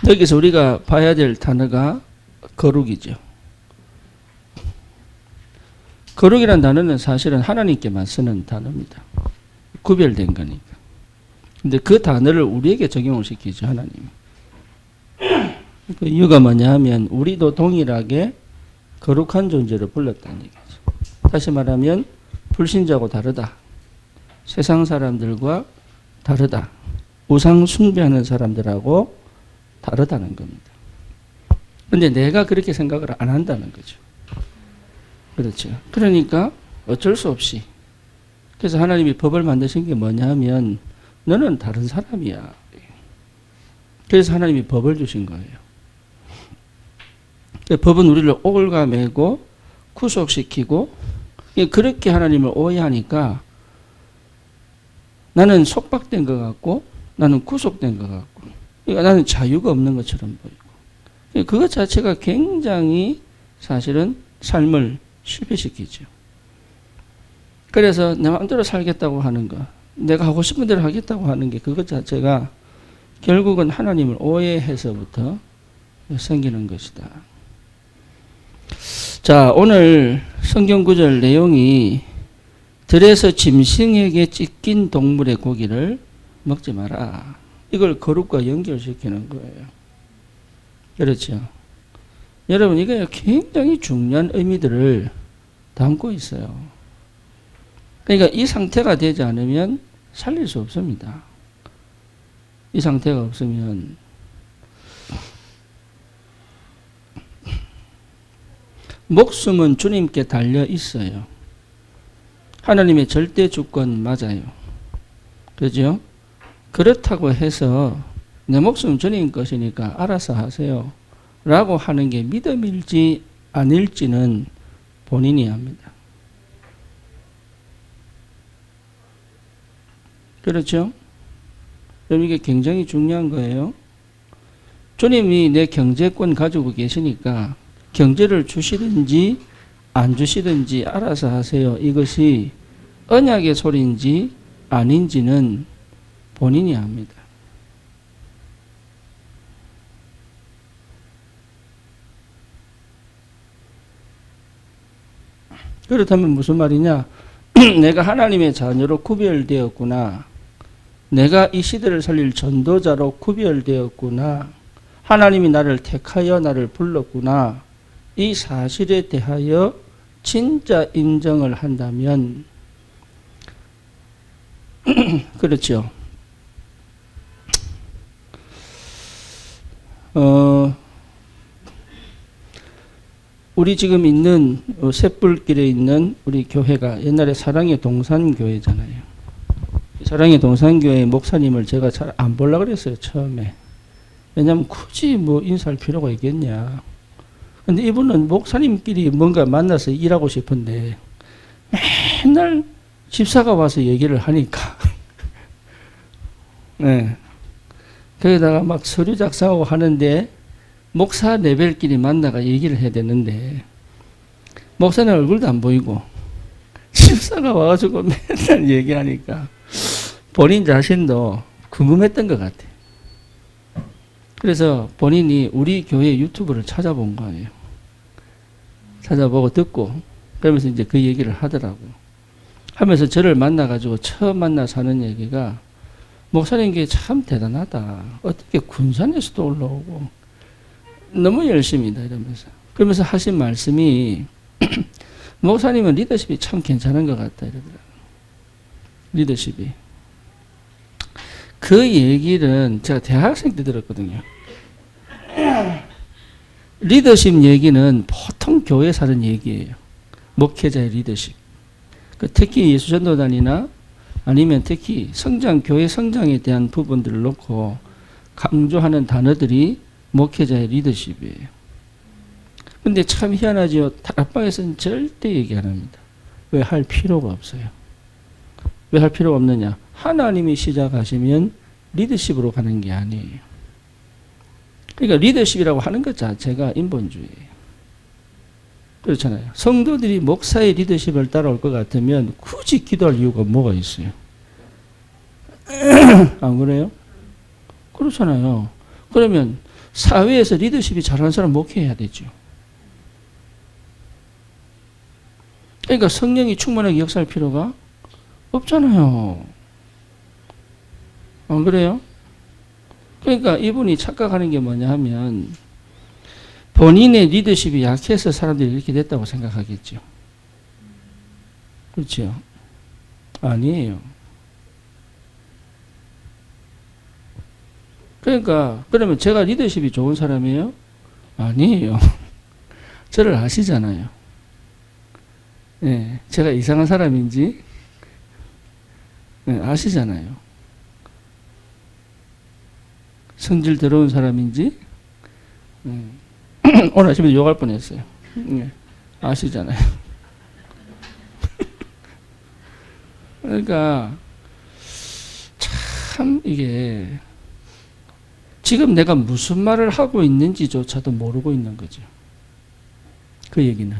여기서 우리가 봐야 될 단어가 거룩이죠. 거룩이라는 단어는 사실은 하나님께만 쓰는 단어입니다. 구별된 거니까. 근데 그 단어를 우리에게 적용을 시키죠, 하나님이. 그 이유가 뭐냐 하면 우리도 동일하게 거룩한 존재를 불렀다는 얘기죠. 다시 말하면 불신자하고 다르다. 세상 사람들과 다르다. 우상 숭배하는 사람들하고 다르다는 겁니다. 그런데 내가 그렇게 생각을 안 한다는 거죠. 그렇죠. 그러니까 어쩔 수 없이. 그래서 하나님이 법을 만드신 게 뭐냐 하면 너는 다른 사람이야. 그래서 하나님이 법을 주신 거예요. 법은 우리를 옥을가매고 구속시키고 그렇게 하나님을 오해하니까 나는 속박된 것 같고 나는 구속된 것 같고 그러니까 나는 자유가 없는 것처럼 보이고 그것 자체가 굉장히 사실은 삶을 실패시키죠. 그래서 내 마음대로 살겠다고 하는 것, 내가 하고 싶은 대로 하겠다고 하는 게 그것 자체가 결국은 하나님을 오해해서부터 생기는 것이다. 자, 오늘 성경 구절 내용이 들에서 짐승에게 찢긴 동물의 고기를 먹지 마라. 이걸 거룩과 연결시키는 거예요. 그렇죠. 여러분, 이게 굉장히 중요한 의미들을 담고 있어요. 그러니까 이 상태가 되지 않으면 살릴 수 없습니다. 이 상태가 없으면 목숨은 주님께 달려 있어요. 하나님의 절대 주권 맞아요. 그죠? 그렇다고 해서 내 목숨은 주님 것이니까 알아서 하세요. 라고 하는 게 믿음일지 아닐지는 본인이 합니다. 그렇죠? 그럼 이게 굉장히 중요한 거예요. 주님이 내 경제권 가지고 계시니까 경제를 주시든지 안 주시든지 알아서 하세요. 이것이 언약의 소리인지 아닌지는 본인이 합니다. 그렇다면 무슨 말이냐? 내가 하나님의 자녀로 구별되었구나. 내가 이 시대를 살릴 전도자로 구별되었구나. 하나님이 나를 택하여 나를 불렀구나. 이 사실에 대하여 진짜 인정을 한다면 그렇죠. 우리 지금 있는 샛불길에 있는 우리 교회가 옛날에 사랑의 동산교회잖아요. 사랑의 동산교회 목사님을 제가 잘 안 보려고 그랬어요, 처음에. 왜냐하면 굳이 뭐 인사할 필요가 있겠냐. 근데 이분은 목사님끼리 뭔가 만나서 일하고 싶은데 맨날 집사가 와서 얘기를 하니까 네. 거기다가 막 서류 작성하고 하는데 목사 레벨끼리 만나가 얘기를 해야 되는데 목사님 얼굴도 안 보이고 집사가 와가지고 맨날 얘기하니까 본인 자신도 궁금했던 것 같아요. 그래서 본인이 우리 교회 유튜브를 찾아본 거예요. 찾아보고 듣고 그러면서 이제 그 얘기를 하더라고요. 하면서 저를 만나가지고 처음 만나서 하는 얘기가 목사님 게 참 대단하다. 어떻게 군산에서도 올라오고 너무 열심이다 이러면서. 그러면서 하신 말씀이 목사님은 리더십이 참 괜찮은 것 같다 이러더라고요. 리더십이. 그 얘기는 제가 대학생 때 들었거든요. 리더십 얘기는 보통 교회에서 하는 얘기예요. 목회자의 리더십. 특히 예수전도단이나 아니면 특히 교회 성장에 대한 부분들을 놓고 강조하는 단어들이 목회자의 리더십이에요. 근데 참 희한하죠. 다락방에서는 절대 얘기 안 합니다. 왜 할 필요가 없어요. 왜 할 필요가 없느냐. 하나님이 시작하시면 리더십으로 가는 게 아니에요. 그러니까 리더십이라고 하는 것 자체가 인본주의예요. 그렇잖아요. 성도들이 목사의 리더십을 따라올 것 같으면 굳이 기도할 이유가 뭐가 있어요? 안 그래요? 그렇잖아요. 그러면 사회에서 리더십이 잘하는 사람 목회해야 되죠. 그러니까 성령이 충만하게 역사할 필요가 없잖아요. 안 그래요? 그러니까 이분이 착각하는 게 뭐냐 하면 본인의 리더십이 약해서 사람들이 이렇게 됐다고 생각하겠죠. 그렇죠? 아니에요. 그러니까 그러면 제가 리더십이 좋은 사람이에요? 아니에요. 저를 아시잖아요. 네, 제가 이상한 사람인지 네, 아시잖아요. 성질 더러운 사람인지 오늘 아침에 욕할 뻔했어요. 네, 아시잖아요. 그러니까 참 이게 지금 내가 무슨 말을 하고 있는지조차도 모르고 있는 거죠. 그 얘기는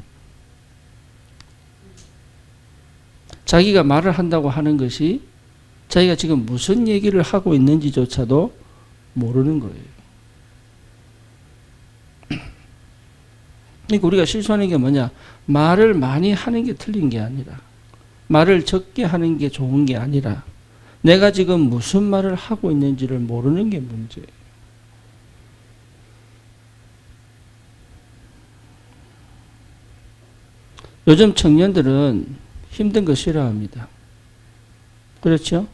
자기가 말을 한다고 하는 것이 자기가 지금 무슨 얘기를 하고 있는지조차도 모르는 거예요. 그러니까 우리가 실수하는 게 뭐냐? 말을 많이 하는 게 틀린 게 아니라 말을 적게 하는 게 좋은 게 아니라 내가 지금 무슨 말을 하고 있는지를 모르는 게 문제예요. 요즘 청년들은 힘든 거 싫어합니다. 그렇죠?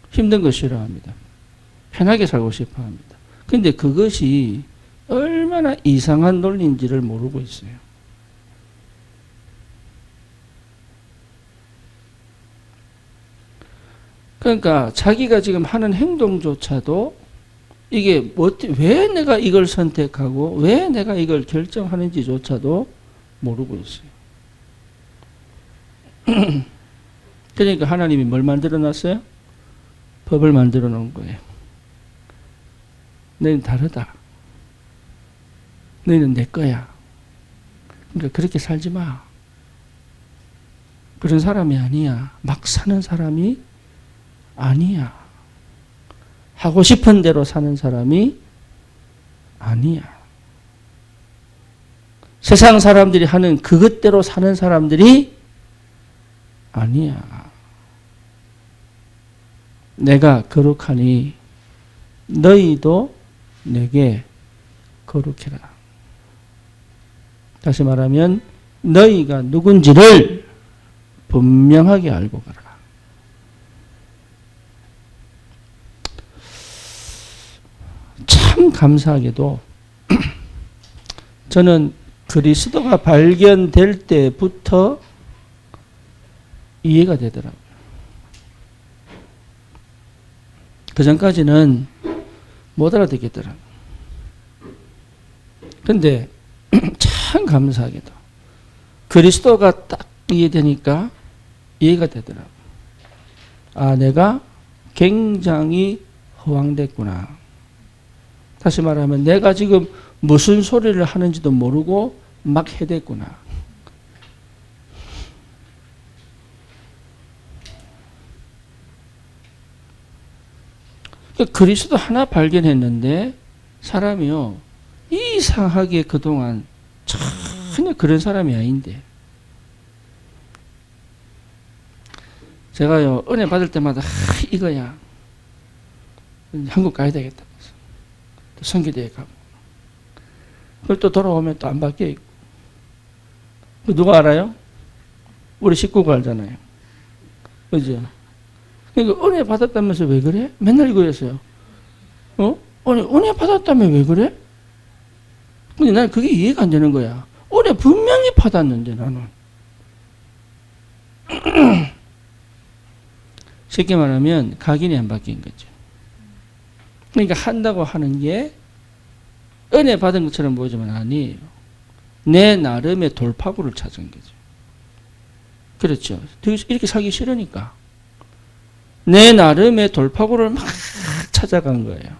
힘든 거 싫어합니다. 편하게 살고 싶어 합니다. 근데 그것이 얼마나 이상한 논리인지를 모르고 있어요. 그러니까 자기가 지금 하는 행동조차도 이게 왜 내가 이걸 선택하고 왜 내가 이걸 결정하는지조차도 모르고 있어요. 그러니까 하나님이 뭘 만들어 놨어요? 법을 만들어 놓은 거예요. 너희는 다르다. 너희는 내 거야. 그러니까 그렇게 살지 마. 그런 사람이 아니야. 막 사는 사람이 아니야. 하고 싶은 대로 사는 사람이 아니야. 세상 사람들이 하는 그것대로 사는 사람들이 아니야. 내가 거룩하니 너희도 내게 거룩해라. 다시 말하면 너희가 누군지를 분명하게 알고 가라. 참 감사하게도 저는 그리스도가 발견될 때부터 이해가 되더라고요. 그 전까지는 못 알아듣겠더라고요. 근데 참 감사하게도 그리스도가 딱 이해되니까 이해가 되더라고요. 아, 내가 굉장히 허황됐구나. 다시 말하면 내가 지금 무슨 소리를 하는지도 모르고 막 해댔구나. 그리스도 하나 발견했는데 사람이요 이상하게 그동안 전혀 그런 사람이 아닌데 제가요 은혜 받을 때마다 이거야 한국 가야 되겠다. 또 선교대회 가고 그걸 또 돌아오면 또 안 바뀌어 있고 누가 알아요? 우리 식구가 알잖아요. 그죠? 그러니까 은혜 받았다면서 왜 그래? 맨날 이거였어요. 아니 은혜 받았다며 왜 그래? 근데 나는 그게 이해가 안 되는 거야. 은혜 분명히 받았는데 나는. 쉽게 말하면 각인이 안 바뀐 거죠. 그러니까 한다고 하는 게 은혜 받은 것처럼 보이지만 아니에요. 내 나름의 돌파구를 찾은 거죠. 그렇죠. 이렇게 살기 싫으니까. 내 나름의 돌파구를 막 찾아간 거예요.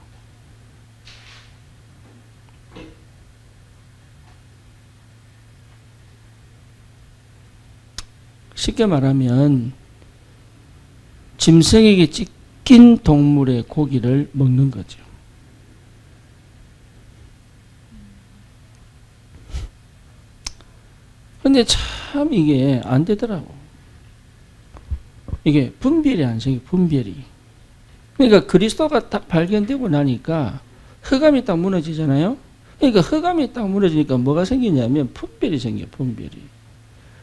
쉽게 말하면 짐승에게 찢긴 동물의 고기를 먹는 거죠. 근데 참 이게 안 되더라고. 이게 분별이 안 생겨, 분별이. 그러니까 그리스도가 딱 발견되고 나니까 흑암이 딱 무너지잖아요. 그러니까 흑암이 딱 무너지니까 뭐가 생기냐면 분별이 생겨, 분별이.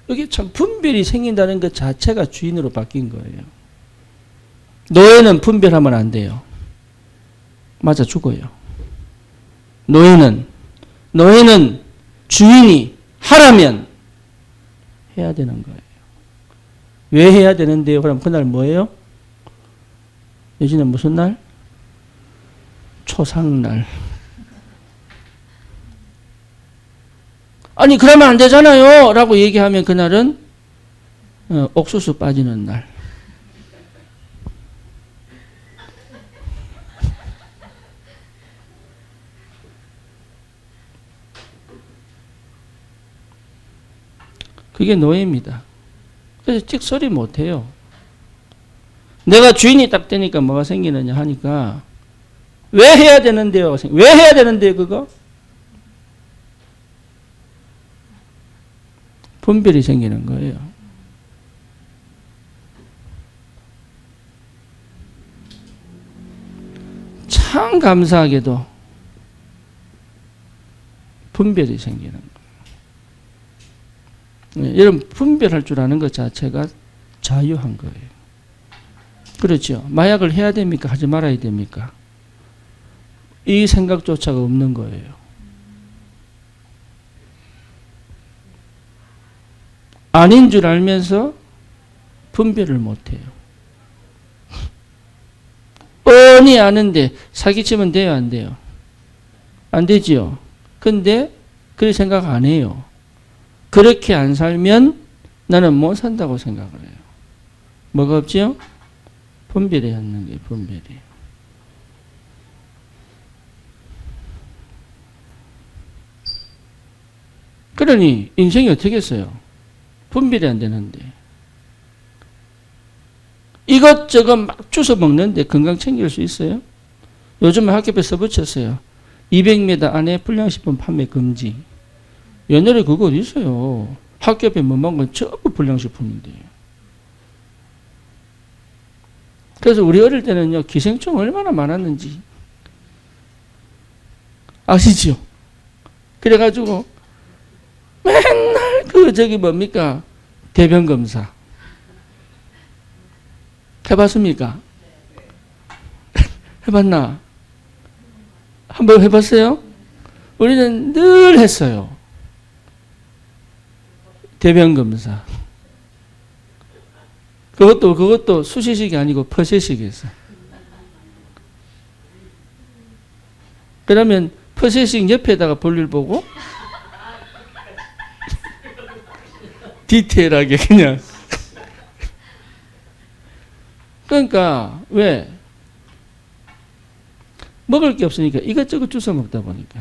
여기 참 분별이 생긴다는 것 자체가 주인으로 바뀐 거예요. 노예는 분별하면 안 돼요. 맞아 죽어요. 노예는 주인이 하라면 해야 되는 거예요. 왜 해야 되는데요? 그럼 그날 뭐예요? 예전에 무슨 날? 초상날. 아니 그러면 안 되잖아요 라고 얘기하면 그날은 옥수수 빠지는 날. 그게 노예입니다. 그래서 찍소리 못해요. 내가 주인이 딱 되니까 뭐가 생기느냐 하니까 왜 해야 되는데요? 왜 해야 되는데요 그거? 분별이 생기는 거예요. 참 감사하게도 분별이 생기는 거예요. 여러분 분별할 줄 아는 것 자체가 자유한 거예요. 그렇죠. 마약을 해야 됩니까? 하지 말아야 됩니까? 이 생각조차가 없는 거예요. 아닌 줄 알면서 분별을 못해요. 뻔히 아는데 사기치면 돼요, 안 돼요? 안 되지요. 근데 그렇게 생각 안 해요. 그렇게 안 살면 나는 못 산다고 생각을 해요. 뭐가 없지요? 분별이 없는 게 분별이. 그러니 인생이 어떻겠어요? 분별이 안 되는데. 이것저것 막 주워 먹는데 건강 챙길 수 있어요? 요즘 학교에 써붙였어요. 200m 안에 불량식품 판매 금지. 옛날에 그거 어디 있어요? 학교 앞에 뭐 먹은 건 전부 불량식품인데. 그래서 우리 어릴 때는요, 기생충 얼마나 많았는지 아시죠? 그래가지고 맨날 뭡니까? 대변검사. 해봤습니까? 해봤나? 한번 해봤어요? 우리는 늘 했어요. 대변검사. 그것도 수시식이 아니고 퍼세식이었어. 그러면 퍼세식 옆에다가 볼일 보고 디테일하게 그냥. 그러니까 왜? 먹을 게 없으니까 이것저것 주워 먹다 보니까.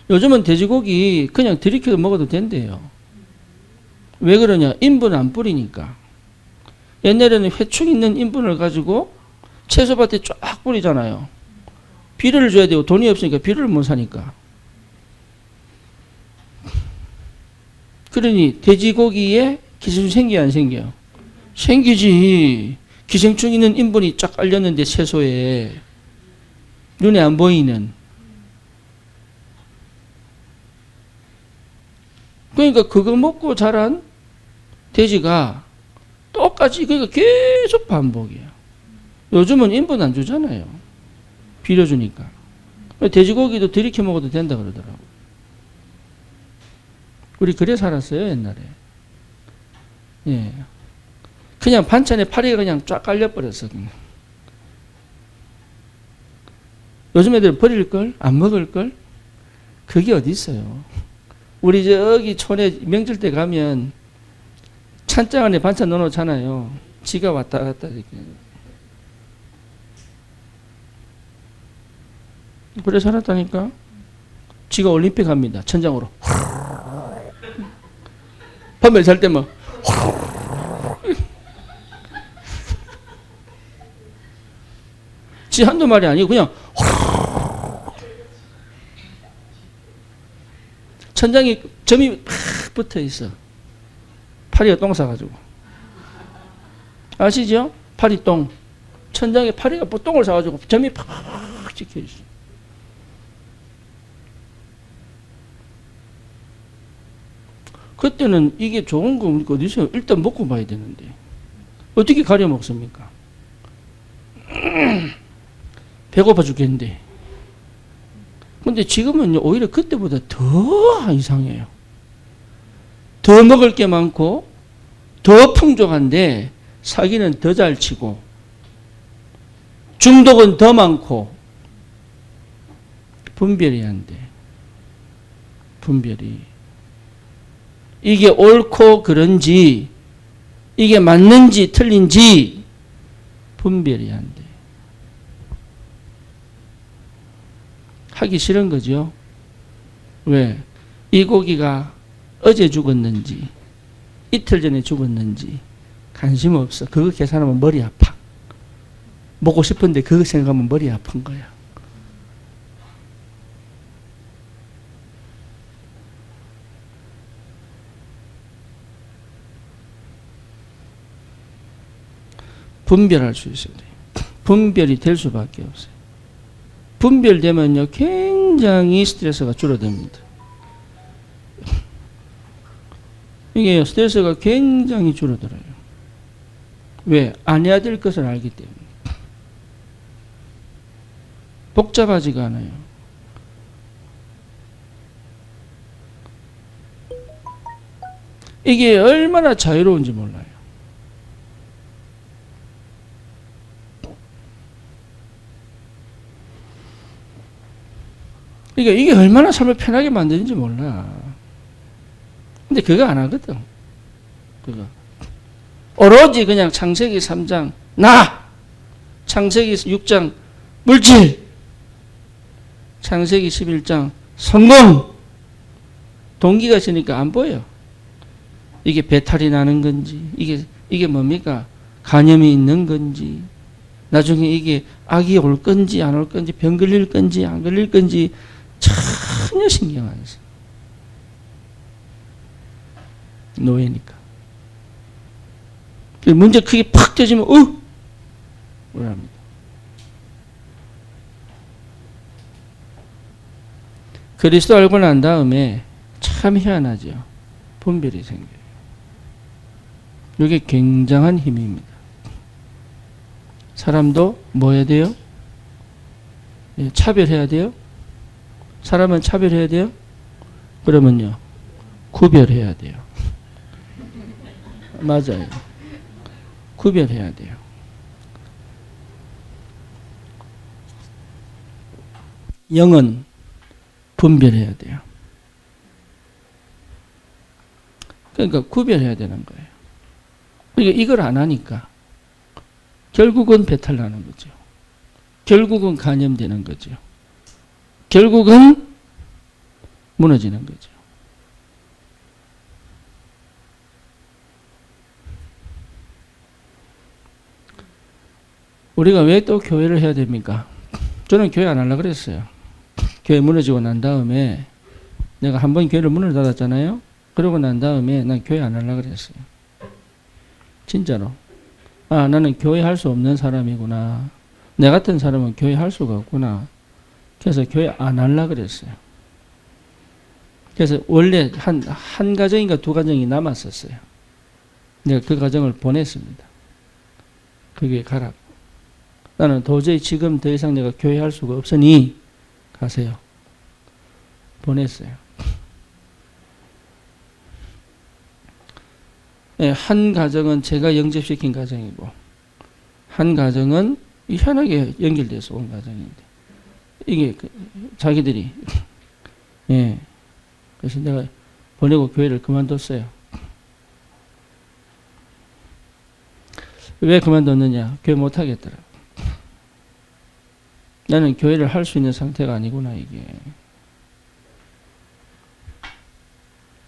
요즘은 돼지고기 그냥 들이켜 먹어도 된대요. 왜 그러냐? 인분 안 뿌리니까. 옛날에는 회충 있는 인분을 가지고 채소밭에 쫙 뿌리잖아요. 비료를 줘야 되고 돈이 없으니까 비료를 못 사니까. 그러니 돼지고기에 기생충 생겨 안 생겨요? 생기지. 기생충 있는 인분이 쫙 깔렸는데 채소에 눈에 안 보이는. 그러니까 그거 먹고 자란 돼지가 똑같이 그러니까 계속 반복이에요. 요즘은 인분 안 주잖아요. 비료 주니까. 돼지고기도 들이켜 먹어도 된다 그러더라고. 우리 그래 살았어요 옛날에. 예. 그냥 반찬에 파리가 그냥 쫙 깔려버렸어. 그냥. 요즘 애들 버릴걸? 안 먹을걸? 그게 어디 있어요. 우리 저기 촌에 명절 때 가면 찬장 안에 반찬 넣어놓잖아요. 지가 왔다 갔다 이렇게. 그래 살았다니까. 지가 올림픽 갑니다. 천장으로. 밤에 잘 때 뭐. 지 한두 마리 아니고 그냥 천장에 점이 팍 붙어 있어. 파리가 똥 싸가지고. 아시죠? 파리 똥. 천장에 파리가 똥을 싸가지고 점이 팍 찍혀 있어. 그때는 이게 좋은 겁니까? 어디서 일단 먹고 봐야 되는데. 어떻게 가려 먹습니까? 배고파 죽겠는데. 근데 지금은 오히려 그때보다 더 이상해요. 더 먹을 게 많고, 더 풍족한데, 사기는 더 잘 치고, 중독은 더 많고, 분별이 안 돼. 분별이. 이게 옳고 그른지, 이게 맞는지 틀린지, 분별이 안 돼. 하기 싫은 거죠. 왜? 이 고기가 어제 죽었는지, 이틀 전에 죽었는지, 관심 없어. 그거 계산하면 머리 아파. 먹고 싶은데 그거 생각하면 머리 아픈 거야. 분별할 수 있어야 돼요. 분별이 될 수밖에 없어요. 분별되면요, 굉장히 스트레스가 줄어듭니다. 이게 스트레스가 굉장히 줄어들어요. 왜? 안 해야 될 것을 알기 때문에. 복잡하지가 않아요. 이게 얼마나 자유로운지 몰라요. 그러니까 이게 얼마나 삶을 편하게 만드는지 몰라. 근데 그거 안 하거든. 그거. 오로지 그냥 창세기 3장, 나! 창세기 6장, 물질! 창세기 11장, 성공! 동기가 있으니까 안 보여. 이게 배탈이 나는 건지, 이게 뭡니까? 간염이 있는 건지, 나중에 이게 악이 올 건지, 안 올 건지, 병 걸릴 건지, 안 걸릴 건지, 전혀 신경 안 써. 노예니까. 문제 크게 팍 터지면 뭐랍니다. 그리스도 알고 난 다음에 참 희한하죠. 분별이 생겨요. 이게 굉장한 힘입니다. 사람도 뭐 해야 돼요? 차별해야 돼요? 사람은 차별해야 돼요? 그러면요, 구별해야 돼요. 맞아요. 구별해야 돼요. 영은 분별해야 돼요. 그러니까 구별해야 되는 거예요. 그러니까 이걸 안 하니까 결국은 배탈 나는 거죠. 결국은 간염되는 거죠. 결국은 무너지는 거죠. 우리가 왜 또 교회를 해야 됩니까? 저는 교회 안 하려고 그랬어요. 교회 무너지고 난 다음에 내가 한 번 교회를 문을 닫았잖아요. 그러고 난 다음에 난 교회 안 하려고 그랬어요. 진짜로. 아, 나는 교회 할 수 없는 사람이구나. 내 같은 사람은 교회 할 수가 없구나. 그래서 교회 안 하려고 그랬어요. 그래서 원래 한 가정인가 두 가정이 남았었어요. 내가 그 가정을 보냈습니다. 거기에 가라고. 나는 도저히 지금 더 이상 내가 교회 할 수가 없으니 가세요. 보냈어요. 네, 한 가정은 제가 영접시킨 가정이고, 한 가정은 희한하게 연결돼서 온 가정인데, 이게 자기들이, 예. 그래서 내가 보내고 교회를 그만뒀어요. 왜 그만뒀느냐? 교회 못하겠더라. 나는 교회를 할 수 있는 상태가 아니구나, 이게.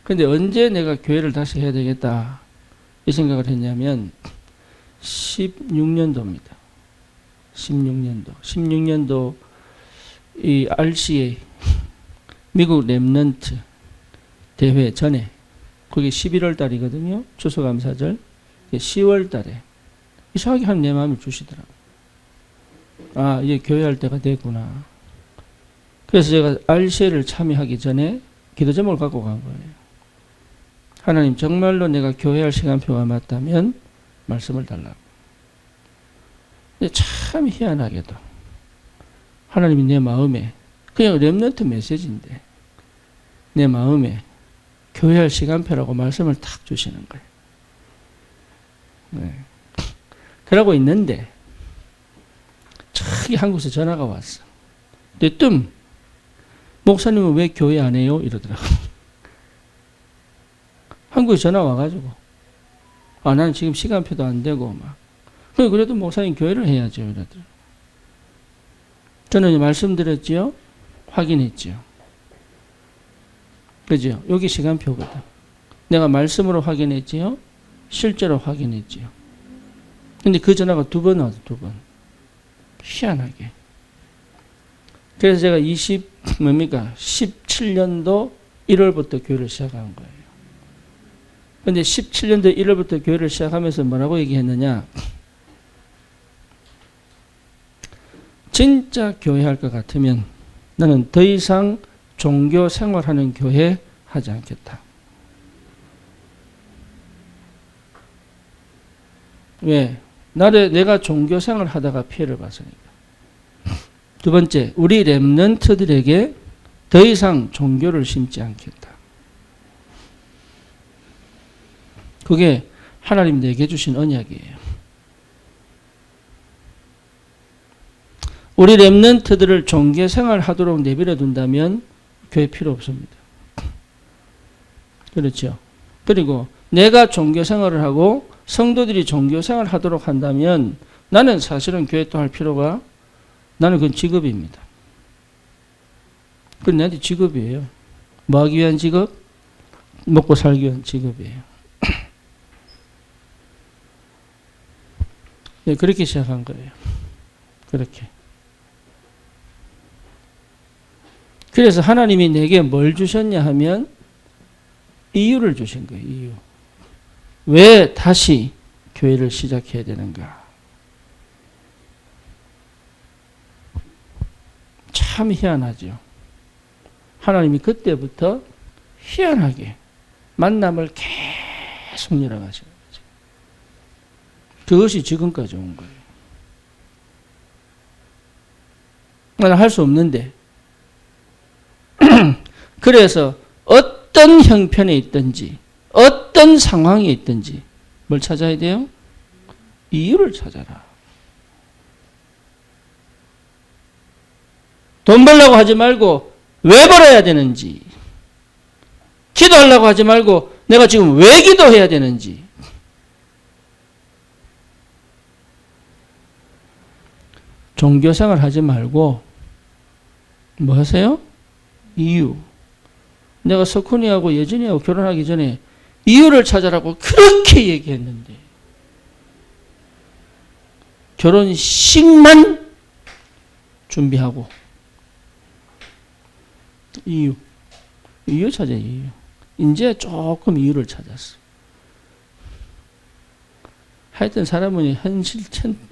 근데 언제 내가 교회를 다시 해야 되겠다, 이 생각을 했냐면, 16년도입니다. 16년도, 이 RCA, 미국 랩넌트, 대회 전에, 그게 11월 달이거든요. 추수감사절. 10월 달에 이상하게 하나님 내 마음을 주시더라고요. 아, 이제 교회할 때가 됐구나. 그래서 제가 RCA를 참여하기 전에 기도 제목을 갖고 간 거예요. 하나님, 정말로 내가 교회할 시간표가 맞다면 말씀을 달라고. 근데 참 희한하게도 하나님이 내 마음에, 그냥 렘넌트 메시지인데 내 마음에 교회할 시간표라고 말씀을 탁 주시는 거예요. 네. 그러고 있는데 저기 한국에서 전화가 왔어. 근데 목사님은 왜 교회 안 해요? 이러더라고. 한국에 전화 와가지고, 아, 나는 지금 시간표도 안 되고 막. 그래도 목사님 교회를 해야죠. 이러더라고. 저는 말씀드렸지요. 확인했지요. 그죠? 여기 시간표거든. 내가 말씀으로 확인했지요. 실제로 확인했지요. 근데 그 전화가 2번 와서 2번. 희한하게. 그래서 제가 17년도 1월부터 교회를 시작한 거예요. 근데 17년도 1월부터 교회를 시작하면서 뭐라고 얘기했느냐. 진짜 교회 할 것 같으면 나는 더 이상 종교 생활하는 교회 하지 않겠다. 왜? 내가 종교 생활 하다가 피해를 봤으니까. 두 번째, 우리 렘넌트들에게 더 이상 종교를 심지 않겠다. 그게 하나님 내게 주신 언약이에요. 우리 렘넌트들을 종교 생활 하도록 내버려 둔다면 교회 필요 없습니다. 그렇죠. 그리고 내가 종교 생활을 하고 성도들이 종교 생활 하도록 한다면 나는 사실은 교회 또 할 필요가, 나는 그건 직업입니다. 그건 나한테 직업이에요. 뭐 하기 위한 직업? 먹고 살기 위한 직업이에요. 네, 그렇게 시작한 거예요. 그렇게. 그래서 하나님이 내게 뭘 주셨냐 하면 이유를 주신 거예요. 이유. 왜 다시 교회를 시작해야 되는가? 참 희한하죠. 하나님이 그때부터 희한하게 만남을 계속 열어가시는 거죠. 그것이 지금까지 온 거예요. 나는 할 수 없는데. 그래서 어떤 형편에 있든지 어떤 상황에 있든지 뭘 찾아야 돼요? 이유를 찾아라. 돈 벌려고 하지 말고 왜 벌어야 되는지, 기도하려고 하지 말고 내가 지금 왜 기도해야 되는지, 종교생활 하지 말고 뭐 하세요? 이유. 내가 석훈이하고 예진이하고 결혼하기 전에 이유를 찾아라고 그렇게 얘기했는데 결혼식만 준비하고 이유 찾아. 이유. 이제 조금 이유를 찾았어. 하여튼 사람은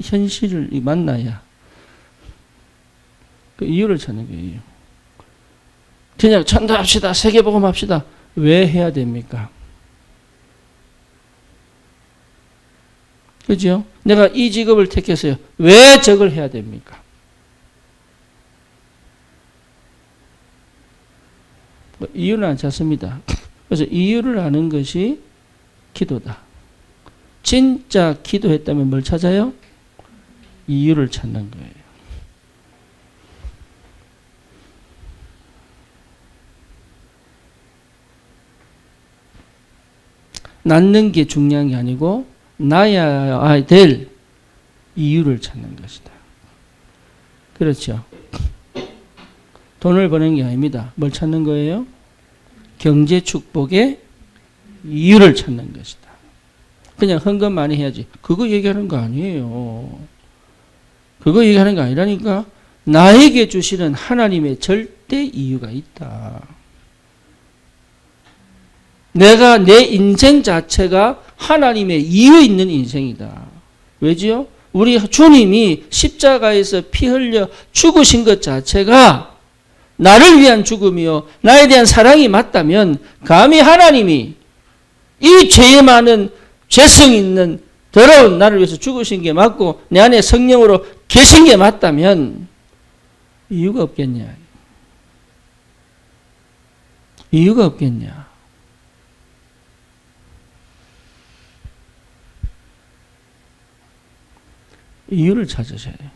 현실을 만나야 그 이유를 찾는 거예요. 이유. 그냥 전도합시다. 세계복음 합시다. 왜 해야 됩니까? 그죠? 내가 이 직업을 택했어요. 왜 저걸 해야 됩니까? 이유는 안 찾습니다. 그래서 이유를 아는 것이 기도다. 진짜 기도했다면 뭘 찾아요? 이유를 찾는 거예요. 낳는 게 중요한 게 아니고 낳아야 될 이유를 찾는 것이다. 그렇죠. 돈을 버는 게 아닙니다. 뭘 찾는 거예요? 경제 축복의 이유를 찾는 것이다. 그냥 헌금 많이 해야지. 그거 얘기하는 거 아니에요. 그거 얘기하는 거 아니라니까. 나에게 주시는 하나님의 절대 이유가 있다. 내가 내 인생 자체가 하나님의 이유 있는 인생이다. 왜지요? 우리 주님이 십자가에서 피 흘려 죽으신 것 자체가 나를 위한 죽음이요 나에 대한 사랑이 맞다면 감히 하나님이 이 죄 많은 죄성 있는 더러운 나를 위해서 죽으신 게 맞고 내 안에 성령으로 계신 게 맞다면 이유가 없겠냐? 이유가 없겠냐? 이유를 찾으셔야 돼요.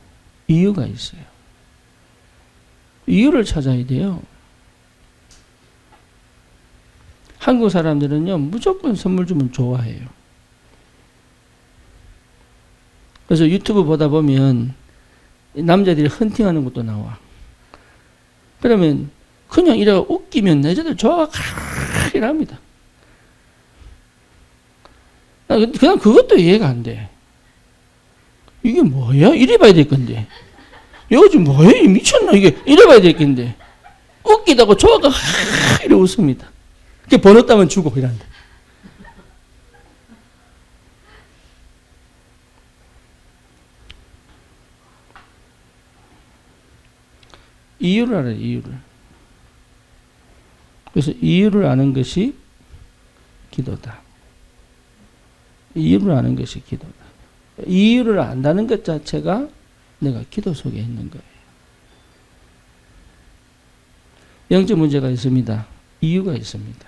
이유가 있어요. 이유를 찾아야 돼요. 한국 사람들은요, 무조건 선물 주면 좋아해요. 그래서 유튜브 보다 보면 남자들이 헌팅하는 것도 나와. 그러면 그냥 이래 웃기면 여자들 좋아가 이랍니다. 그냥 그것도 이해가 안 돼. 이게 뭐야? 이래 봐야 될 건데. 요즘 뭐야? 미쳤나? 이게 이래 봐야 될 건데. 웃기다고 좋아가 이래 웃습니다. 그게 번호 따면 주고 이란다. 이유를 알아요, 이유를. 그래서 이유를 아는 것이 기도다. 이유를 아는 것이 기도다. 이유를 안다는 것 자체가 내가 기도 속에 있는 거예요. 영적 문제가 있습니다. 이유가 있습니다.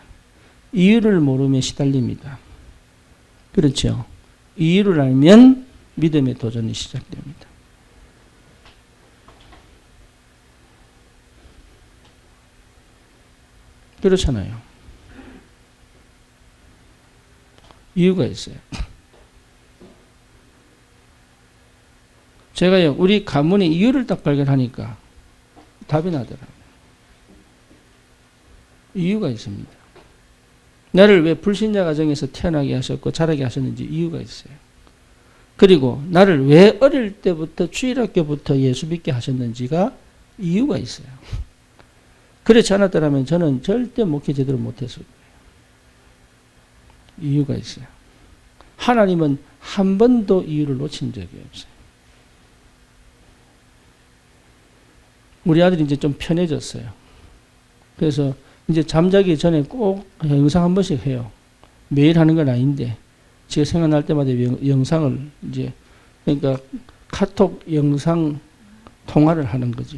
이유를 모르면 시달립니다. 그렇죠? 이유를 알면 믿음의 도전이 시작됩니다. 그렇잖아요. 이유가 있어요. 제가요, 우리 가문의 이유를 딱 발견하니까 답이 나더라고요. 이유가 있습니다. 나를 왜 불신자 가정에서 태어나게 하셨고 자라게 하셨는지 이유가 있어요. 그리고 나를 왜 어릴 때부터 주일학교부터 예수 믿게 하셨는지가 이유가 있어요. 그렇지 않았더라면 저는 절대 목회 제대로 못했을 거예요. 이유가 있어요. 하나님은 한 번도 이유를 놓친 적이 없어요. 우리 아들이 이제 좀 편해졌어요. 그래서 이제 잠자기 전에 꼭 영상 한 번씩 해요. 매일 하는 건 아닌데, 제가 생각날 때마다 영상을 이제, 그러니까 카톡 영상 통화를 하는 거죠.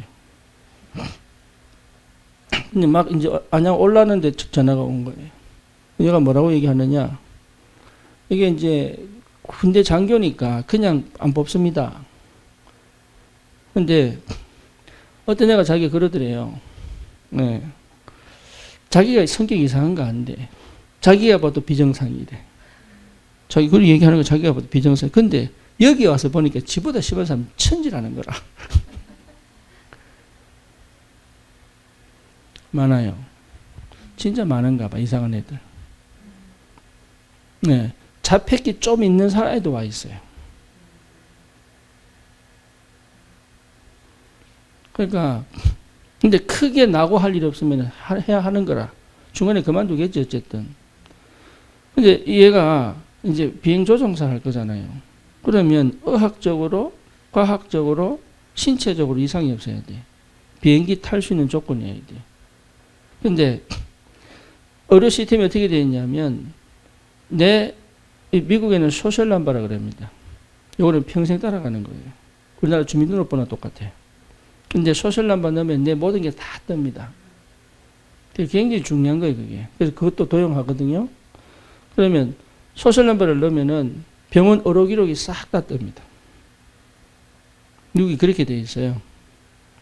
근데 막 이제 안양 올라왔는데 전화가 온 거예요. 얘가 뭐라고 얘기하느냐. 이게 이제 군대 장교니까 그냥 안 뽑습니다. 근데 어떤 애가 자기가 그러더래요. 네. 자기가 성격이 이상한 거 아닌데 자기가 봐도 비정상이래. 자기 그렇게 얘기하는 거 자기가 봐도 비정상. 근데 여기 와서 보니까 지보다 심한 사람 천지라는 거라. 많아요. 진짜 많은가 봐. 이상한 애들. 네. 자폐기 좀 있는 사람도 와 있어요. 그러니까 근데 크게 나고 할 일 없으면 해야 하는 거라. 중간에 그만두겠지 어쨌든. 근데 얘가 이제 비행조종사 할 거잖아요. 그러면 의학적으로, 과학적으로, 신체적으로 이상이 없어야 돼. 비행기 탈 수 있는 조건이어야 돼. 근데 의료 시스템이 어떻게 되어 있냐면 미국에는 소셜 넘버라 그럽니다. 이거는 평생 따라가는 거예요. 우리나라 주민등록번호 똑같아요. 근데 소셜 넘버 넣으면 내 모든 게 다 뜹니다. 그게 굉장히 중요한 거예요, 그게. 그래서 그것도 도용하거든요. 그러면 소셜 넘버를 넣으면은 병원 의료 기록이 싹 다 뜹니다. 미국이 그렇게 되어 있어요.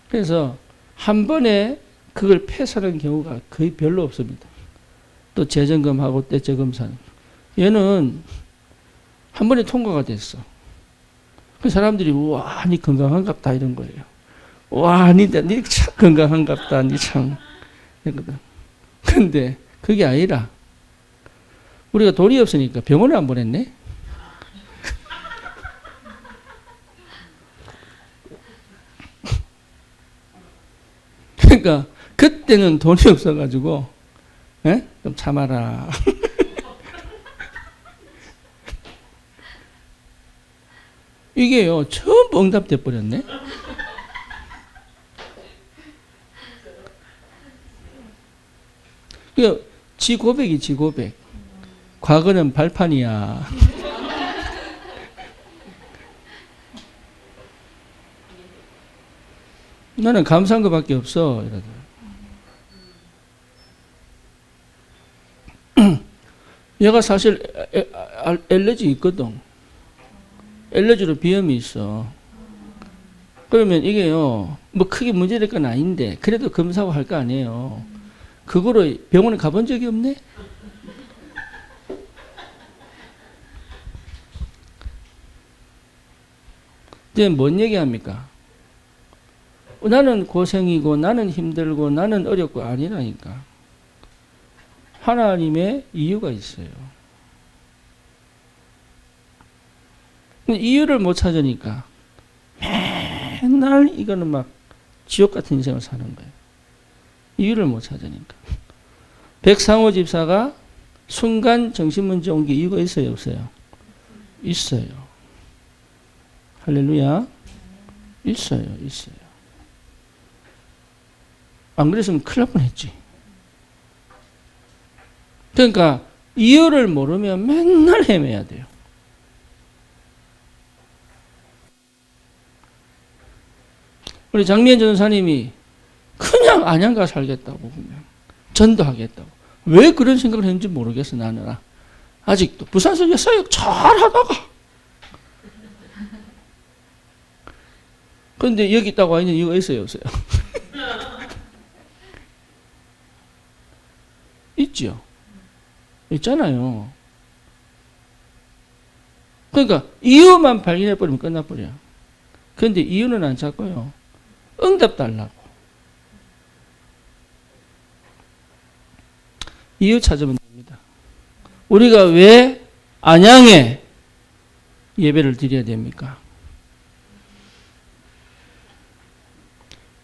그래서 한 번에 그걸 폐사하는 경우가 거의 별로 없습니다. 또 재점검하고 떼점검사는. 얘는 한 번에 통과가 됐어. 그 사람들이 와, 니 건강한갑다 이런 거예요. 와, 니 참 건강한갑다, 니 참. 이거든. 근데 그게 아니라 우리가 돈이 없으니까 병원을 안 보냈네. 그러니까 그때는 돈이 없어가지고 좀 참아라. 이게요, 전부 응답돼 버렸네. 지 고백이 지 고백. 과거는 발판이야. 나는 감사한 것밖에 없어. 이러더라. 얘가 사실 알레르기 있거든. 알레르기로 비염이 있어. 그러면 이게요, 뭐 크게 문제될 건 아닌데, 그래도 검사하고 할 거 아니에요. 그거로 병원에 가본 적이 없네? 이제 뭔 얘기 합니까? 나는 고생이고, 나는 힘들고, 나는 어렵고, 아니라니까. 하나님의 이유가 있어요. 이유를 못 찾으니까 맨날 이거는 막 지옥 같은 인생을 사는 거예요. 이유를 못 찾으니까. 백상호 집사가 순간 정신문제 온 게 이유가 있어요, 없어요? 있어요. 할렐루야. 있어요. 안 그랬으면 큰일 날 뻔했지. 그러니까 이유를 모르면 맨날 헤매야 돼요. 우리 장미연 전도사님이 그냥 안양가 살겠다고 그냥 전도하겠다고. 왜 그런 생각을 했는지 모르겠어, 나는. 아직도 부산서 사역 잘하다가 그런데 여기 있다고 와 있는 이유가 있어요, 없어요? 있죠. 있잖아요. 그러니까 이유만 발견해버리면 끝나버려. 그런데 이유는 안 찾고요. 응답 달라고. 이유 찾으면 됩니다. 우리가 왜 안양에 예배를 드려야 됩니까?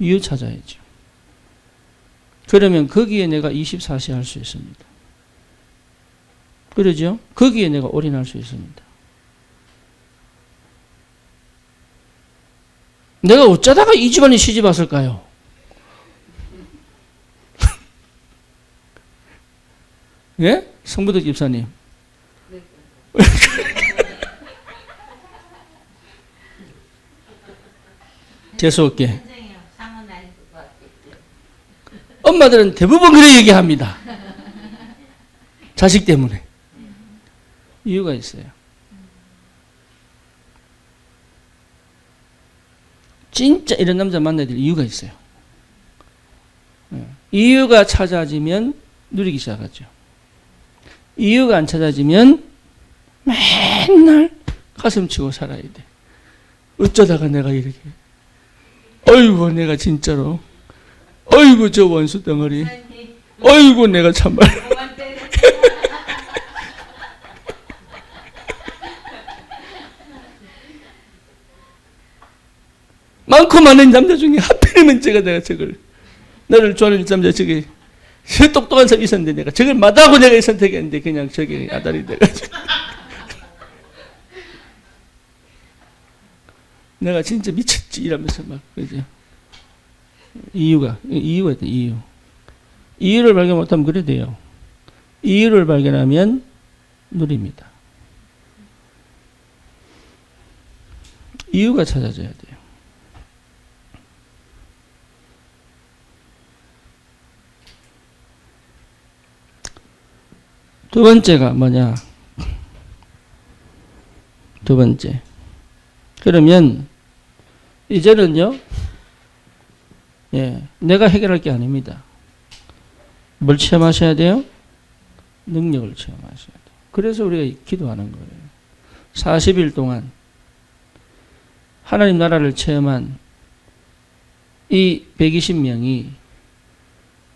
이유 찾아야죠. 그러면 거기에 내가 24시 할 수 있습니다. 그러죠? 거기에 내가 올인할 수 있습니다. 내가 어쩌다가 이 집안에 시집 왔을까요? 예? 성부덕 집사님. 재수없게. 엄마들은 대부분 그렇게 얘기합니다. 자식 때문에. 이유가 있어요. 진짜 이런 남자 만나야 될 이유가 있어요. 이유가 찾아지면 누리기 시작하죠. 이유가 안 찾아지면 맨날 가슴 치고 살아야 돼. 어쩌다가 내가 이렇게. 어이구, 내가 진짜로. 어이구, 저 원수 덩어리. 어이구, 내가 참말. 많고 많은 남자 중에 하필이면 내가 저걸, 나를 좋아하는 남자 저게 저 똑똑한 사람이 있었는데 내가 저걸 마다하고 내가 선택했는데 그냥 저게 아다리 돼가지고 내가 진짜 미쳤지 이러면서 막 그죠. 이유가 있다. 이유를 발견 못하면 그래 돼요. 이유를 발견하면 누립니다. 이유가 찾아져야 돼요. 두 번째가 뭐냐? 두 번째. 그러면 이제는요, 내가 해결할 게 아닙니다. 뭘 체험하셔야 돼요? 능력을 체험하셔야 돼요. 그래서 우리가 기도하는 거예요. 40일 동안 하나님 나라를 체험한 이 120명이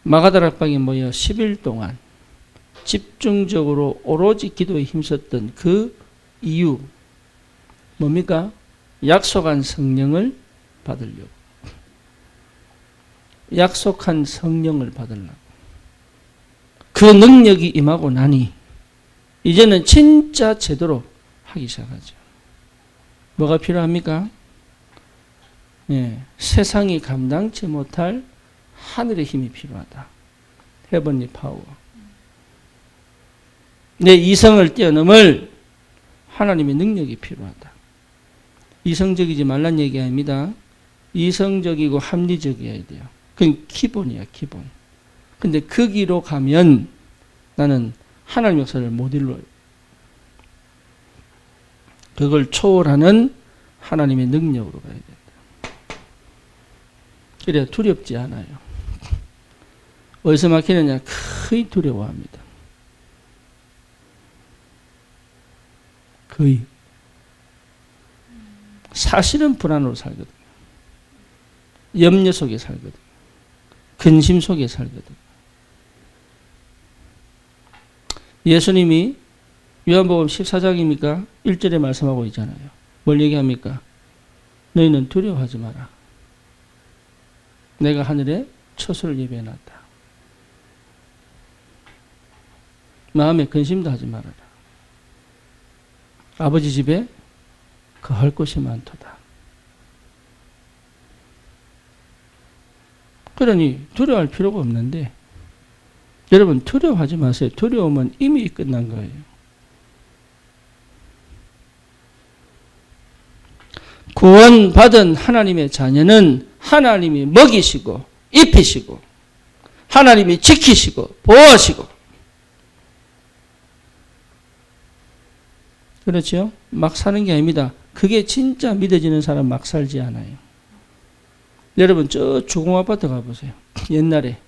마가다락방에 모여 10일 동안 집중적으로 오로지 기도에 힘썼던 그 이유 뭡니까? 약속한 성령을 받으려고. 약속한 성령을 받으려고. 그 능력이 임하고 나니 이제는 진짜 제대로 하기 시작하죠. 뭐가 필요합니까? 예, 세상이 감당치 못할 하늘의 힘이 필요하다. 헤븐리 파워. 내 이성을 뛰어넘을 하나님의 능력이 필요하다. 이성적이지 말란 얘기 아닙니다. 이성적이고 합리적이어야 돼요. 그건 기본이야, 기본. 근데 거기로 가면 나는 하나님 역사를 못 이뤄요. 그걸 초월하는 하나님의 능력으로 가야 된다. 그래야 두렵지 않아요. 어디서 막히느냐? 거의 두려워합니다. 거의. 사실은 불안으로 살거든요. 염려 속에 살거든요. 근심 속에 살거든요. 예수님이 요한복음 14장입니까? 1절에 말씀하고 있잖아요. 뭘 얘기합니까? 너희는 두려워하지 마라. 내가 하늘에 처소를 예비해놨다. 마음에 근심도 하지 말아라. 아버지 집에 거할 곳이 많도다. 그러니 두려워할 필요가 없는데 여러분 두려워하지 마세요. 두려움은 이미 끝난 거예요. 구원받은 하나님의 자녀는 하나님이 먹이시고 입히시고 하나님이 지키시고 보호하시고 그렇죠? 막 사는 게 아닙니다. 그게 진짜 믿어지는 사람 막 살지 않아요. 여러분 저 주공아파트 가보세요. 옛날에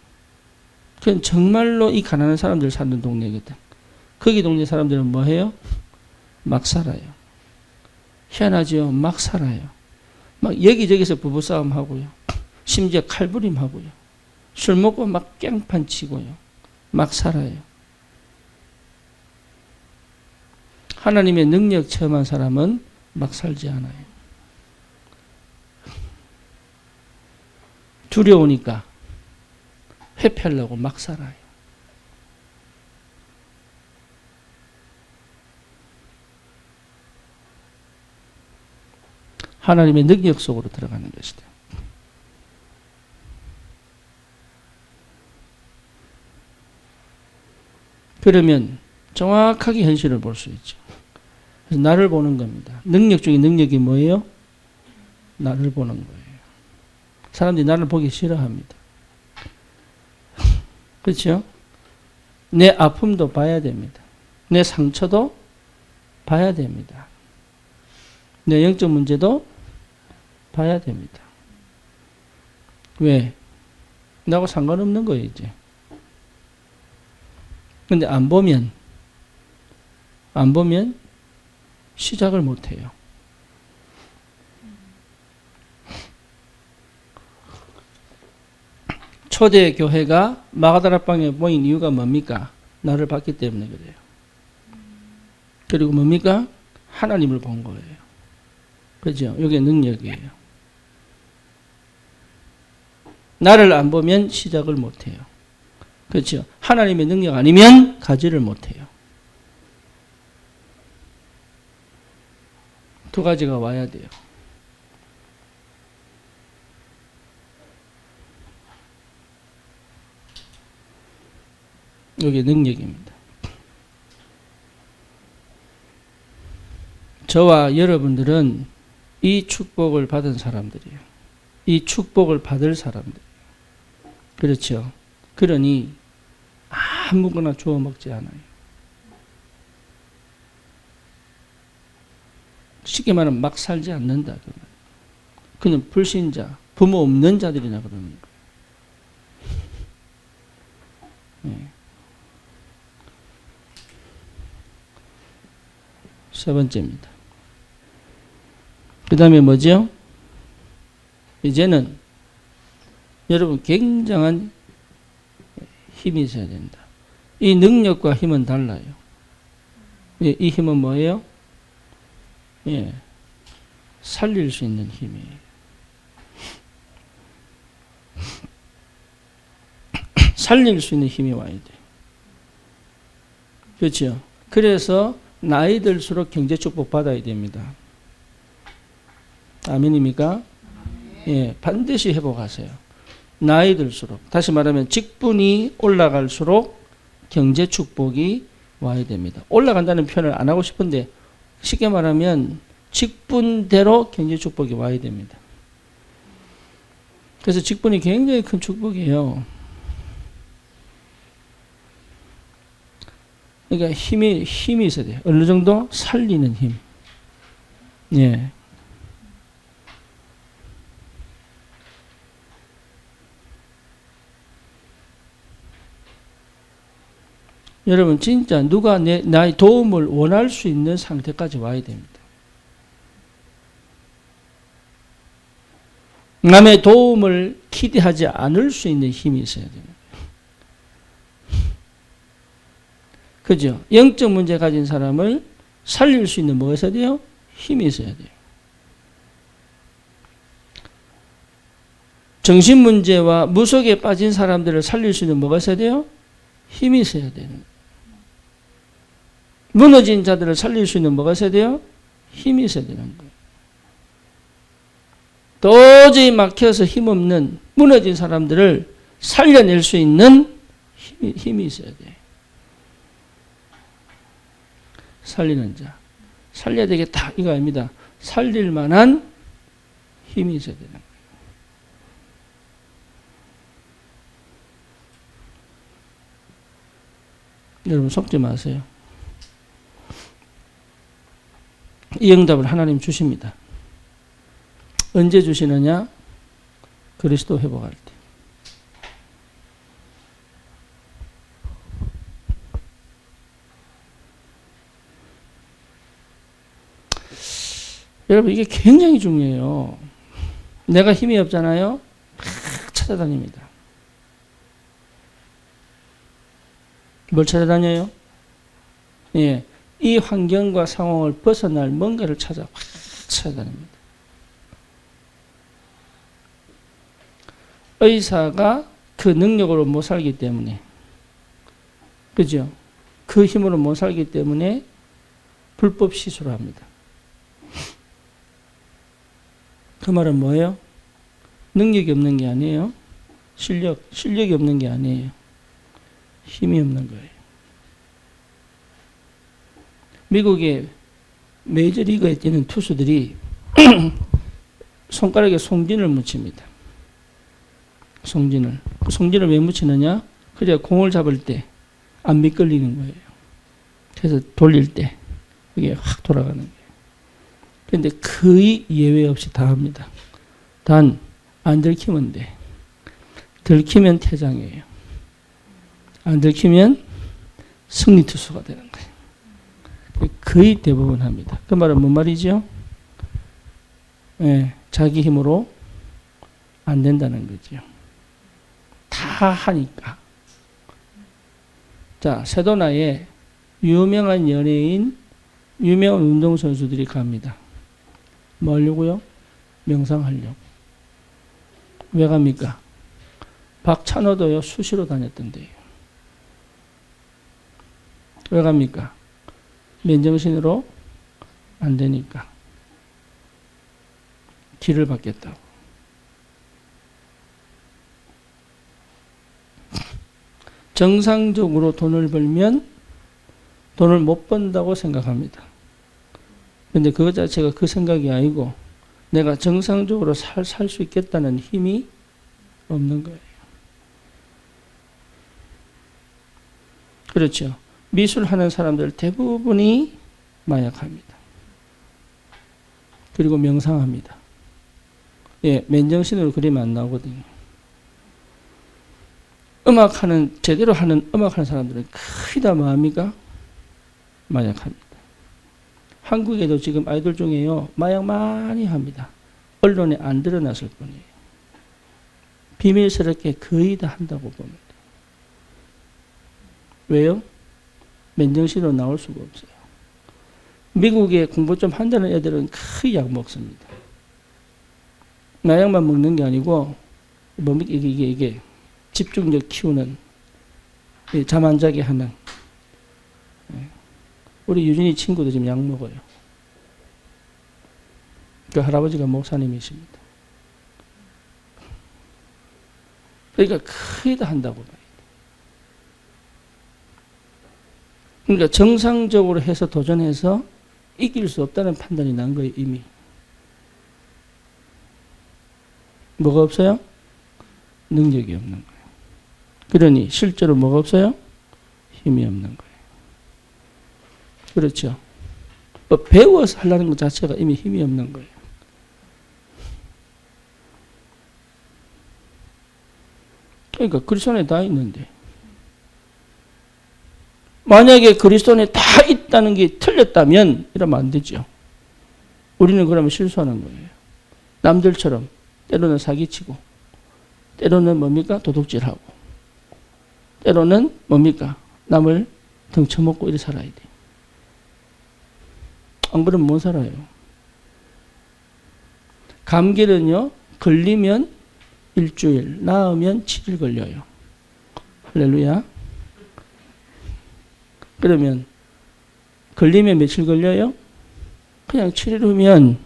그건 정말로 이 가난한 사람들 사는 동네거든. 거기 동네 사람들은 뭐 해요? 막 살아요. 희한하죠? 막 살아요. 막 여기저기서 부부싸움 하고요. 심지어 칼부림 하고요. 술 먹고 막 깽판 치고요. 막 살아요. 하나님의 능력 체험한 사람은 막 살지 않아요. 두려우니까 회피하려고 막 살아요. 하나님의 능력 속으로 들어가는 것이다. 그러면 정확하게 현실을 볼 수 있죠. 그래서 나를 보는 겁니다. 능력 중에 능력이 뭐예요? 나를 보는 거예요. 사람들이 나를 보기 싫어합니다. 그렇죠? 내 아픔도 봐야 됩니다. 내 상처도 봐야 됩니다. 내 영적 문제도 봐야 됩니다. 왜? 나하고 상관없는 거예요, 이제. 근데 안 보면 시작을 못 해요. 초대 교회가 마가다라방에 모인 이유가 뭡니까? 나를 봤기 때문에 그래요. 그리고 뭡니까? 하나님을 본 거예요. 그죠? 이게 능력이에요. 나를 안 보면 시작을 못 해요. 그렇죠? 하나님의 능력 아니면 가지를 못 해요. 두 가지가 와야 돼요. 이게 능력입니다. 저와 여러분들은 이 축복을 받은 사람들이에요. 이 축복을 받을 사람들이에요. 그렇죠? 그러니 아무거나 주워 먹지 않아요. 쉽게 말하면 막 살지 않는다. 그는 불신자, 부모 없는 자들이나 그러는 거예요. 네. 세 번째입니다. 그 다음에 뭐죠? 이제는 여러분 굉장한 힘이 있어야 된다. 이 능력과 힘은 달라요. 이 힘은 뭐예요? 예, 살릴 수 있는 힘이에요. 살릴 수 있는 힘이 와야 돼요. 그렇죠? 그래서 나이 들수록 경제 축복 받아야 됩니다. 아멘입니까? 예, 반드시 회복하세요. 나이 들수록, 다시 말하면 직분이 올라갈수록 경제 축복이 와야 됩니다. 올라간다는 표현을 안 하고 싶은데 쉽게 말하면 직분대로 경제 축복이 와야 됩니다. 그래서 직분이 굉장히 큰 축복이에요. 그러니까 힘이 있어야 돼요. 어느 정도 살리는 힘. 예. 여러분 진짜 누가 나의 도움을 원할 수 있는 상태까지 와야 됩니다. 남의 도움을 기대하지 않을 수 있는 힘이 있어야 됩니다. 그죠? 영적 문제 가진 사람을 살릴 수 있는 뭐가 있어야 돼요? 힘이 있어야 돼요. 정신 문제와 무속에 빠진 사람들을 살릴 수 있는 뭐가 있어야 돼요? 힘이 있어야 되는 거예요. 무너진 자들을 살릴 수 있는 뭐가 있어야 돼요? 힘이 있어야 되는 거예요. 도저히 막혀서 힘없는 무너진 사람들을 살려낼 수 있는 힘이 있어야 돼요. 살리는 자. 살려야 되겠다. 이거 아닙니다. 살릴 만한 힘이 있어야 되는 거예요. 여러분 속지 마세요. 이 응답을 하나님 주십니다. 언제 주시느냐? 그리스도 회복할 때. 여러분 이게 굉장히 중요해요. 내가 힘이 없잖아요. 찾아다닙니다. 뭘 찾아다녀요? 예, 이 환경과 상황을 벗어날 뭔가를 찾아다닙니다. 의사가 그 능력으로 못 살기 때문에, 그죠? 그 힘으로 못 살기 때문에 불법 시술을 합니다. 그 말은 뭐예요? 능력이 없는 게 아니에요. 실력이 없는 게 아니에요. 힘이 없는 거예요. 미국의 메이저리그에 뛰는 투수들이 손가락에 송진을 묻힙니다. 송진을. 그 송진을 왜 묻히느냐? 그래야 공을 잡을 때 안 미끌리는 거예요. 그래서 돌릴 때 이게 확 돌아가는 거예요. 그런데 거의 예외 없이 다 합니다. 단 안 들키면 돼. 들키면 퇴장이에요. 안 들키면 승리 투수가 되는 거예요. 거의 대부분 합니다. 그 말은 뭔 말이죠? 예, 자기 힘으로 안 된다는 거죠. 다 하니까. 자, 세도나에 유명한 연예인, 유명한 운동선수들이 갑니다. 뭐 하려고요? 명상하려고. 왜 갑니까? 박찬호도요, 수시로 다녔던데요. 왜 갑니까? 맨정신으로 안 되니까. 길을 받겠다고. 정상적으로 돈을 벌면 돈을 못 번다고 생각합니다. 근데 그것 자체가 그 생각이 아니고 내가 정상적으로 살 수 있겠다는 힘이 없는 거예요. 그렇죠. 미술하는 사람들 대부분이 마약합니다. 그리고 명상합니다. 예, 맨정신으로 그리면 안 나오거든요. 제대로 하는 음악하는 사람들은 거의 다 뭐합니까? 마약합니다. 한국에도 지금 아이돌 중에요, 마약 많이 합니다. 언론에 안 드러났을 뿐이에요. 비밀스럽게 거의 다 한다고 봅니다. 왜요? 맨정신으로 나올 수가 없어요. 미국에 공부 좀 한다는 애들은 거의 약 먹습니다. 마약만 먹는 게 아니고, 뭡니까? 이게 집중력 키우는, 잠 안 자게 하는. 우리 유진이 친구도 지금 약 먹어요. 그 할아버지가 목사님이십니다. 그러니까 거의 다 한다고 봐요. 그러니까 정상적으로 해서 도전해서 이길 수 없다는 판단이 난 거예요, 이미. 뭐가 없어요? 능력이 없는 거예요. 그러니 실제로 뭐가 없어요? 힘이 없는 거예요. 그렇죠. 배워서 하려는 것 자체가 이미 힘이 없는 거예요. 그러니까 그리스도 안에 다 있는데, 만약에 그리스도 안에 다 있다는 게 틀렸다면 이러면 안 되죠. 우리는 그러면 실수하는 거예요. 남들처럼 때로는 사기치고, 때로는 뭡니까? 도둑질하고, 때로는 뭡니까? 남을 등쳐먹고 이래 살아야 돼. 안 그러면 못 살아요. 감기는요, 걸리면 일주일, 나으면 7일 걸려요. 할렐루야. 그러면 걸리면 며칠 걸려요? 그냥 7일 후면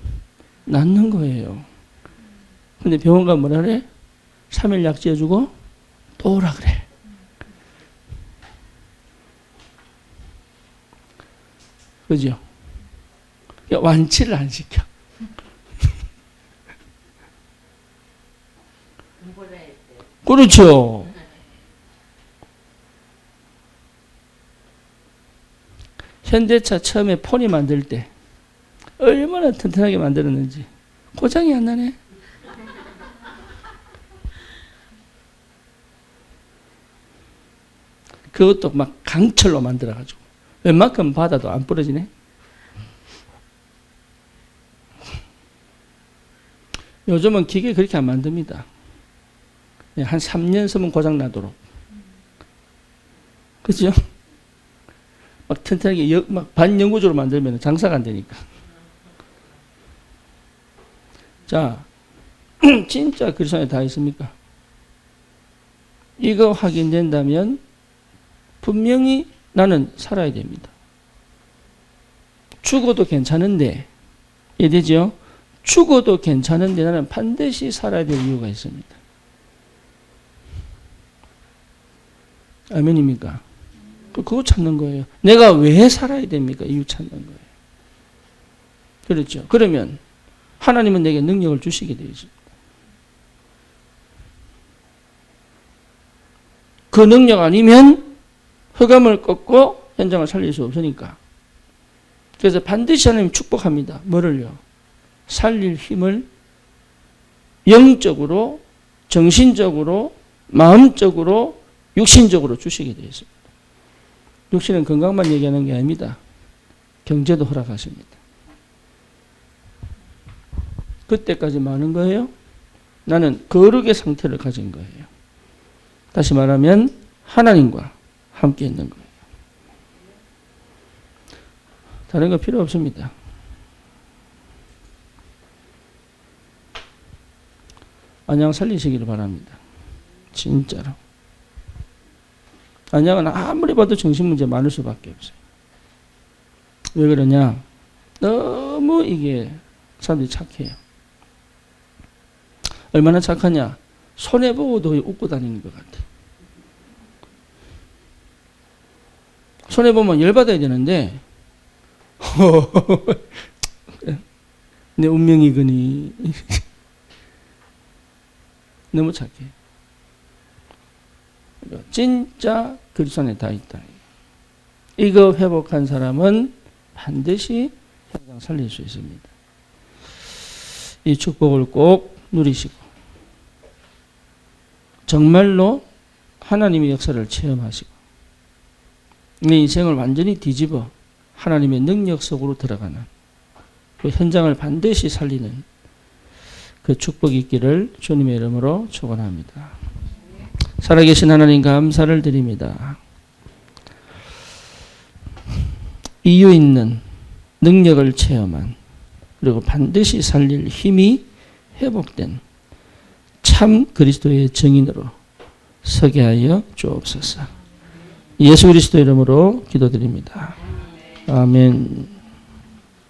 낫는 거예요. 근데 병원 가면 뭐라 그래? 3일 약지해주고 또 오라 그래. 그죠? 완치를 안 시켜. 그렇죠. 현대차 처음에 포니 만들 때 얼마나 튼튼하게 만들었는지 고장이 안 나네. 그것도 막 강철로 만들어가지고 웬만큼 받아도 안 부러지네. 요즘은 기계 그렇게 안 만듭니다. 한 3년 쓰면 고장 나도록. 그죠? 막 튼튼하게 막 반영구적으로 만들면 장사가 안 되니까. 자, 진짜 그리스도 안에 다 있습니까? 이거 확인된다면 분명히 나는 살아야 됩니다. 죽어도 괜찮은데, 이해되죠? 죽어도 괜찮은데 나는 반드시 살아야 될 이유가 있습니다. 아멘입니까? 그거 찾는 거예요. 내가 왜 살아야 됩니까? 이유 찾는 거예요. 그렇죠. 그러면 하나님은 내게 능력을 주시게 되어 있습니다. 그 능력 아니면 흑암을 꺾고 현장을 살릴 수 없으니까. 그래서 반드시 하나님 축복합니다. 뭐를요? 살릴 힘을 영적으로, 정신적으로, 마음적으로, 육신적으로 주시게 되어 있습니다. 육신은 건강만 얘기하는 게 아닙니다. 경제도 허락하십니다. 그때까지 많은 거예요. 나는 거룩의 상태를 가진 거예요. 다시 말하면 하나님과 함께 있는 거예요. 다른 거 필요 없습니다. 안양 살리시기를 바랍니다. 진짜로. 안양은 아무리 봐도 정신문제 많을 수밖에 없어요. 왜 그러냐? 너무 이게 사람들이 착해요. 얼마나 착하냐? 손해보고도 웃고 다니는 것 같아. 손해보면 열받아야 되는데 내 운명이거니. 너무 착해. 진짜 그리스도 안에 다 있다. 이거 회복한 사람은 반드시 현장 살릴 수 있습니다. 이 축복을 꼭 누리시고 정말로 하나님의 역사를 체험하시고 내 인생을 완전히 뒤집어 하나님의 능력 속으로 들어가는 그 현장을 반드시 살리는 그 축복이 있기를 주님의 이름으로 축원합니다. 살아계신 하나님 감사를 드립니다. 이유 있는 능력을 체험한 그리고 반드시 살릴 힘이 회복된 참 그리스도의 증인으로 서게 하여 주옵소서. 예수 그리스도 이름으로 기도드립니다. 아멘.